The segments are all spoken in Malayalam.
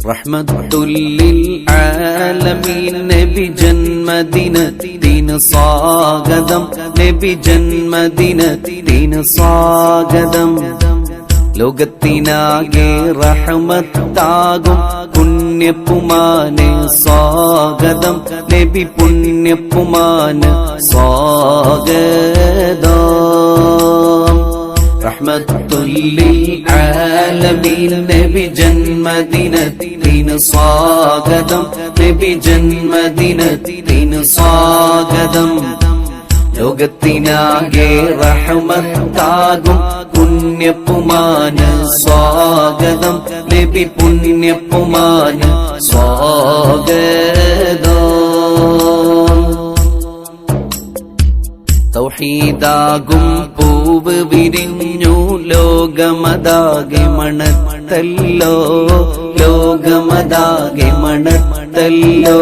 റഹ്മത്തുല്ലിൽ ആലമീൻ നബി ജന്മദിനത്തിന് സ്വാഗതം, നബി ജന്മദിനത്തിന് സ്വാഗതം. ലോകത്തിനാകെ റഹ്മത്താകും പുണ്യപ്പുമാന് സ്വാഗതം, നബി പുണ്യപ്പുമാന് സ്വാഗതം. റഹ്മത്തുല്ലിൽ ആലമീൻ നബി ജന്മദിനത്തിന് സ്വാഗതം, നബി ജന്മദിനത്തിന് സ്വാഗതം. ലോകത്തിനാകെ റഹ്മത്താകും പുണ്യപ്പുമാന് സ്വാഗതം, നബി പുണ്യപ്പുമാന് സ്വാഗതം. തൗഹീദാകും പൂവ് വിരിഞ്ഞു ലോകമതാകെ മണത്തല്ലോ, ലോകമതാകെ മണത്തല്ലോ.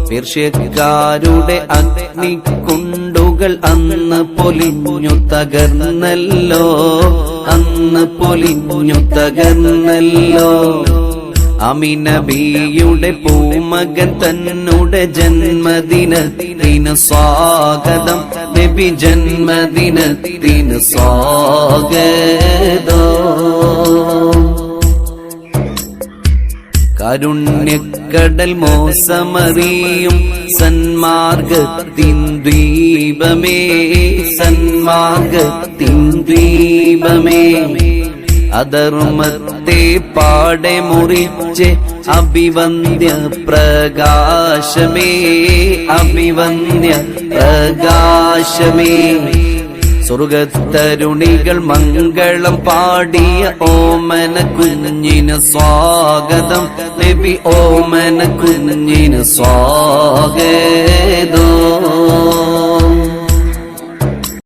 പേർഷ്യക്കാരുടെ അഗ്നിക്കുണ്ടുകൾ അന്ന് പൊലിഞ്ഞു തകർന്നല്ലോ, അന്ന് പൊലിഞ്ഞു തകർന്നല്ലോ. അമിനബിയുടെ പൂമകൻ തന്നുടെ ജന്മദിനത്തിന് സ്വാഗതം, നബി ജന്മദിനത്തിന് സ്വാഗതം. കാരുണ്യക്കടൽ മോസമറിയും സന്മാർഗത്തിൻ ദ്വീപമേ, സന്മാർഗത്തിൻ ദ്വീപമേ. അധർമ്മത്തെ പാടെ മുറിച്ച് അഭിവന്ദ്യ പ്രകാശമേ, അഭിവന്ദ്യ പ്രകാശമേ. സ്വർഗത്തരുണികൾ മംഗളം പാടിയ ഓമന കുഞ്ഞിന് സ്വാഗതം, നബി ഓമന കുഞ്ഞിന് സ്വാഗതം.